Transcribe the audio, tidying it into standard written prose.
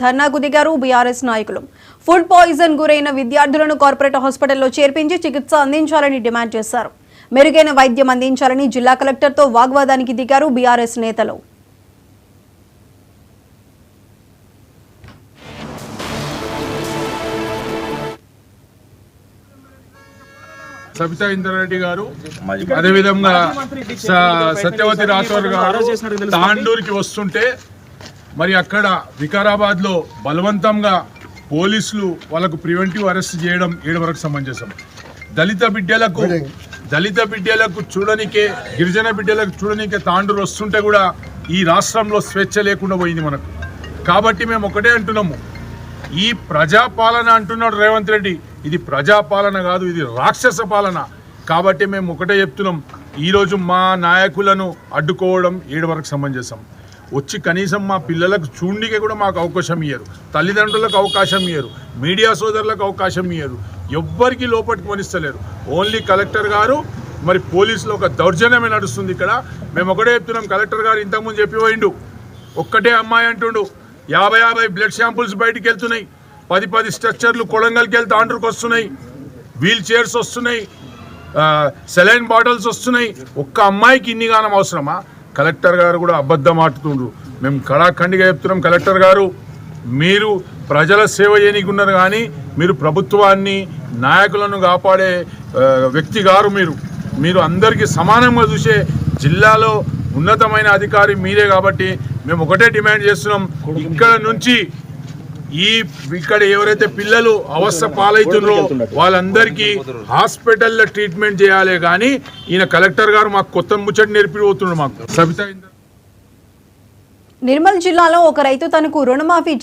ధర్నాకు దిగారు బీఆర్ఎస్ నాయకులు. ఫుడ్ పాయిజన్ గురైన విద్యార్థులను కార్పొరేట్ హాస్పిటల్లో చేర్పించి చికిత్స అందించాలని డిమాండ్ చేశారు. మెరుగైన వైద్యం అందించాలని జిల్లా కలెక్టర్తో వాగ్వాదానికి దిగారు బీఆర్ఎస్ నేతలు. సబితా ఇంద్రారెడ్డి గారు, అదేవిధంగా సత్యవతి రాథోర్ గారు తాండూరుకి వస్తుంటే మరి అక్కడ వికారాబాద్ లో బలవంతంగా పోలీసులు వాళ్ళకు ప్రివెంటివ్ అరెస్ట్ చేయడం ఏడు వరకు సమంజసం. దళిత బిడ్డలకు చూడనికే, గిరిజన బిడ్డలకు చూడనికే తాండూరు వస్తుంటే కూడా ఈ రాష్ట్రంలో స్వేచ్ఛ లేకుండా పోయింది మనకు. కాబట్టి మేము ఒకటే అంటున్నాము, ఈ ప్రజాపాలన అంటున్నాడు రేవంత్ రెడ్డి, ఇది ప్రజాపాలన కాదు, ఇది రాక్షస పాలన. కాబట్టి మేము ఒకటే చెప్తున్నాం, ఈరోజు మా నాయకులను అడ్డుకోవడం ఏడు వరకు సమంజసం. వచ్చి కనీసం మా పిల్లలకు చూడనికే కూడా మాకు అవకాశం ఇయ్యరు, తల్లిదండ్రులకు అవకాశం ఇయ్యరు, మీడియా సోదరులకు అవకాశం ఇయ్యరు, ఎవ్వరికి లోపలికి కొనిస్తలేరు. ఓన్లీ కలెక్టర్ గారు మరి పోలీసులు ఒక దౌర్జన్యమే నడుస్తుంది ఇక్కడ. మేము ఒకటే చెప్తున్నాం, కలెక్టర్ గారు ఇంతకుముందు చెప్పిపోయిండు, ఒక్కటే అమ్మాయి అంటుండు, 50 బ్లడ్ శాంపుల్స్ బయటికి వెళ్తున్నాయి, 10 స్ట్రక్చర్లు కొడంగల్కి వెళ్తే ఆండ్రుకు వస్తున్నాయి, వీల్ చైర్స్ వస్తున్నాయి, సెలైన్ బాటిల్స్ వస్తున్నాయి. ఒక్క అమ్మాయికి ఇన్ని గానం అవసరమా? కలెక్టర్ గారు కూడా అబద్ధం ఆడుతుండ్రు. మేము కళాఖండిగా చెప్తున్నాం, కలెక్టర్ గారు మీరు ప్రజల సేవ చేయనీకున్నారు కానీ మీరు ప్రభుత్వాన్ని, నాయకులను కాపాడే వ్యక్తి గారు. మీరు అందరికీ సమానంగా చూసే జిల్లాలో ఉన్నతమైన అధికారి మీరే. కాబట్టి మేము ఒకటే డిమాండ్ చేస్తున్నాం, ఇక్కడ నుంచి ఇక్కడ ఎవరైతే పిల్లలు అవస్థ పాలవుతున్నారో వాళ్ళందరికీ హాస్పిటల్లో ట్రీట్మెంట్ చేయాలి. కానీ ఈయన కలెక్టర్ గారు మాకు కొత్త ముచ్చట నేర్పిపోతున్నాడు మాకు. సబితా నిర్మల్ జిల్లాలో ఒక రైతు తనకు రుణమాఫీ